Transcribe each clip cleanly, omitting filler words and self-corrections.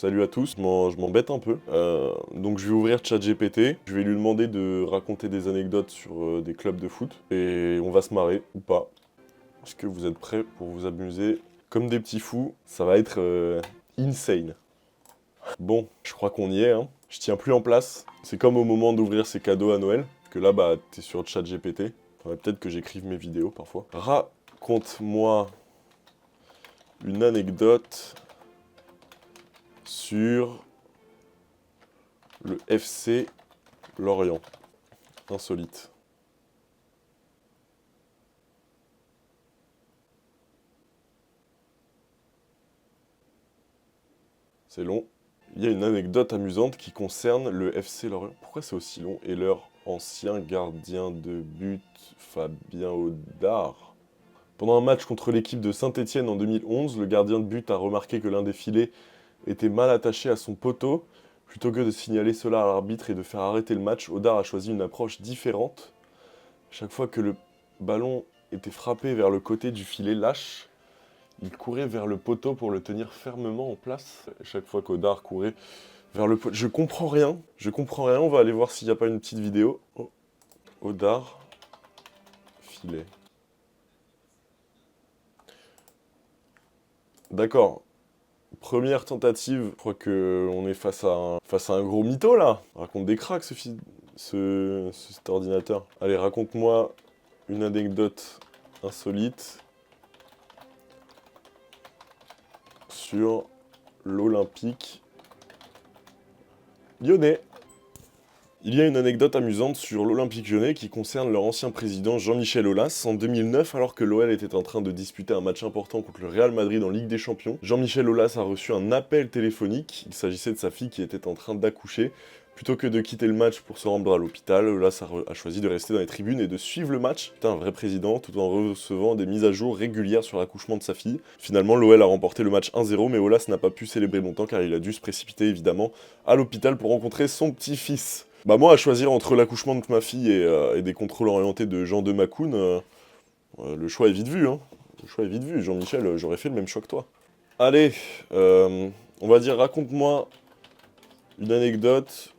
Salut à tous, je m'embête un peu. Donc je vais ouvrir ChatGPT, je vais lui demander de raconter des anecdotes sur des clubs de foot, et on va se marrer, ou pas. Est-ce que vous êtes prêts pour vous amuser comme des petits fous? Ça va être insane. Bon, je crois qu'on y est, hein. Je tiens plus en place. C'est comme au moment d'ouvrir ses cadeaux à Noël, que là, bah, t'es sur ChatGPT. Faudrait peut-être que j'écrive mes vidéos parfois. Raconte-moi une anecdote sur le FC Lorient. Insolite. C'est long. Il y a une anecdote amusante qui concerne le FC Lorient. Pourquoi c'est aussi long? Et leur ancien gardien de but, Fabien Audard. Pendant un match contre l'équipe de Saint-Étienne en 2011, le gardien de but a remarqué que l'un des filets était mal attaché à son poteau. Plutôt que de signaler cela à l'arbitre et de faire arrêter le match, Audard a choisi une approche différente. Chaque fois que le ballon était frappé vers le côté du filet lâche, il courait vers le poteau pour le tenir fermement en place. Chaque fois qu'Audard courait vers le poteau... Je comprends rien, on va aller voir s'il n'y a pas une petite vidéo. Oh. Audard, filet. D'accord. Première tentative, je crois qu'on est face à un gros mytho là. Raconte des cracks cet ordinateur. Allez, raconte-moi une anecdote insolite sur l'Olympique Lyonnais. Il y a une anecdote amusante sur l'Olympique Lyonnais qui concerne leur ancien président Jean-Michel Aulas. En 2009, alors que l'OL était en train de disputer un match important contre le Real Madrid en Ligue des Champions, Jean-Michel Aulas a reçu un appel téléphonique. Il s'agissait de sa fille qui était en train d'accoucher. Plutôt que de quitter le match pour se rendre à l'hôpital, Aulas a choisi de rester dans les tribunes et de suivre le match. C'était un vrai président, tout en recevant des mises à jour régulières sur l'accouchement de sa fille. Finalement, l'OL a remporté le match 1-0, mais Aulas n'a pas pu célébrer longtemps car il a dû se précipiter évidemment à l'hôpital pour rencontrer son petit-fils. Bah moi, à choisir entre l'accouchement de ma fille et des contrôles orientés de Jean de Macoun, le choix est vite vu, hein. Le choix est vite vu. Jean-Michel, j'aurais fait le même choix que toi. Allez, on va dire, raconte-moi une anecdote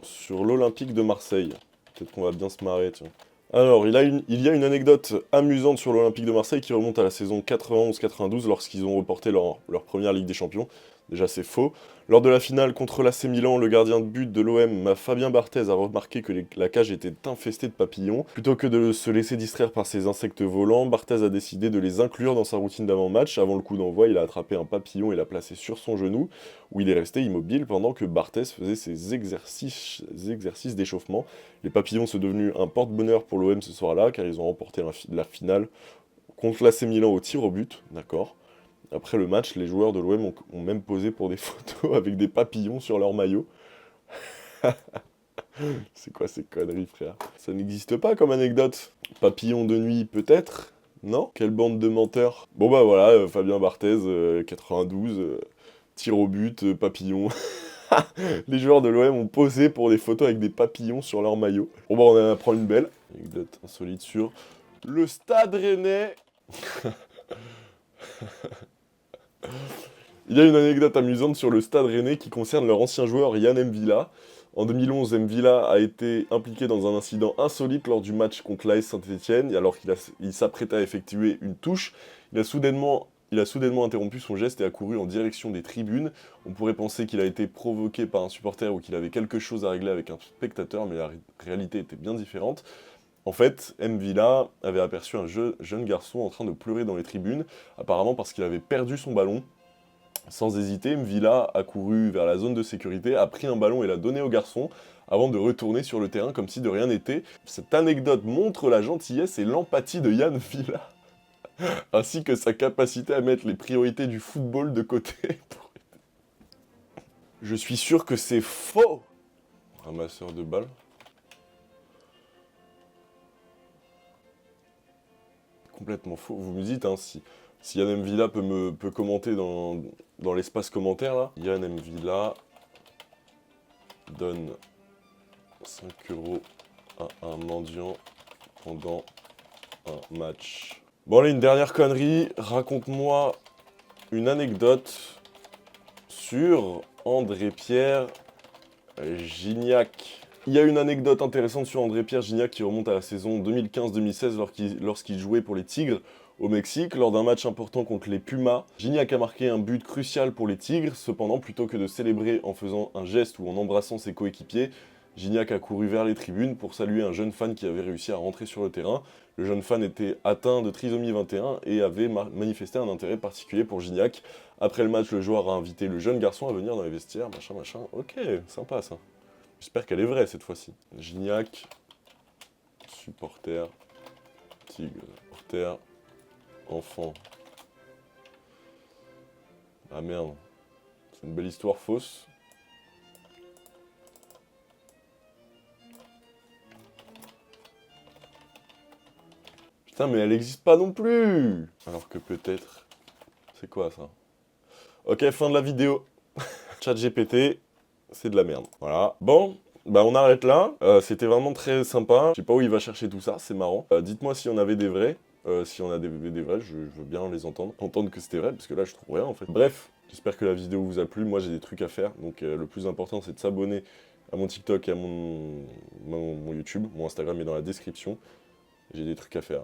sur l'Olympique de Marseille. Peut-être qu'on va bien se marrer, tiens. Alors, il y a une anecdote amusante sur l'Olympique de Marseille qui remonte à la saison 91-92 lorsqu'ils ont reporté leur première Ligue des Champions. Déjà, c'est faux. Lors de la finale contre l'AC Milan, le gardien de but de l'OM, Fabien Barthez, a remarqué que la cage était infestée de papillons. Plutôt que de se laisser distraire par ces insectes volants, Barthez a décidé de les inclure dans sa routine d'avant-match. Avant le coup d'envoi, il a attrapé un papillon et l'a placé sur son genou, où il est resté immobile pendant que Barthez faisait ses exercices d'échauffement. Les papillons sont devenus un porte-bonheur pour l'OM ce soir-là, car ils ont remporté la finale contre l'AC Milan au tir au but, d'accord. Après le match, les joueurs de l'OM ont même posé pour des photos avec des papillons sur leur maillot. C'est quoi ces conneries, frère? Ça n'existe pas comme anecdote. Papillon de nuit, peut-être? Non? Quelle bande de menteurs. Bon bah voilà, Fabien Barthez, 92, tir au but, papillon. Les joueurs de l'OM ont posé pour des photos avec des papillons sur leur maillot. Bon bah on en apprend une belle. Anecdote insolite sur le Stade Rennais. Il y a une anecdote amusante sur le Stade Rennais qui concerne leur ancien joueur Yann M'Vila. En 2011, M'Vila a été impliqué dans un incident insolite lors du match contre l'AS Saint-Étienne. Alors qu'il s'apprêtait à effectuer une touche, il a soudainement interrompu son geste et a couru en direction des tribunes. On pourrait penser qu'il a été provoqué par un supporter ou qu'il avait quelque chose à régler avec un spectateur, mais la réalité était bien différente. En fait, M'Vila avait aperçu un jeune garçon en train de pleurer dans les tribunes, apparemment parce qu'il avait perdu son ballon. Sans hésiter, M'Vila a couru vers la zone de sécurité, a pris un ballon et l'a donné au garçon, avant de retourner sur le terrain comme si de rien n'était. Cette anecdote montre la gentillesse et l'empathie de Yann M'Vila, ainsi que sa capacité à mettre les priorités du football de côté. Je suis sûr que c'est faux. Ramasseur de balles. Complètement faux. Vous me dites, hein, si Yann M'Vila peut commenter dans l'espace commentaire, là. Yann M'Vila donne 5 € à un mendiant pendant un match. Bon, allez, une dernière connerie. Raconte-moi une anecdote sur André-Pierre Gignac. Il y a une anecdote intéressante sur André-Pierre Gignac qui remonte à la saison 2015-2016 lorsqu'il jouait pour les Tigres au Mexique. Lors d'un match important contre les Pumas, Gignac a marqué un but crucial pour les Tigres. Cependant, plutôt que de célébrer en faisant un geste ou en embrassant ses coéquipiers, Gignac a couru vers les tribunes pour saluer un jeune fan qui avait réussi à rentrer sur le terrain. Le jeune fan était atteint de trisomie 21 et avait manifesté un intérêt particulier pour Gignac. Après le match, le joueur a invité le jeune garçon à venir dans les vestiaires, machin, machin. Ok, sympa ça. J'espère qu'elle est vraie cette fois-ci. Gignac, supporter, Tigre, supporter, enfant. Ah merde, c'est une belle histoire fausse. Putain, mais elle n'existe pas non plus. Alors que peut-être... C'est quoi ça? Ok, fin de la vidéo. ChatGPT, c'est de la merde. Voilà. Bon, bah on arrête là. C'était vraiment très sympa. Je sais pas où il va chercher tout ça, c'est marrant. Dites-moi si on avait des vrais. Si on a des vrais, je veux bien les entendre. Entendre que c'était vrai, parce que là je trouve rien en fait. Bref, j'espère que la vidéo vous a plu. Moi j'ai des trucs à faire. Donc le plus important c'est de s'abonner à mon TikTok et à mon YouTube. Mon Instagram est dans la description. J'ai des trucs à faire.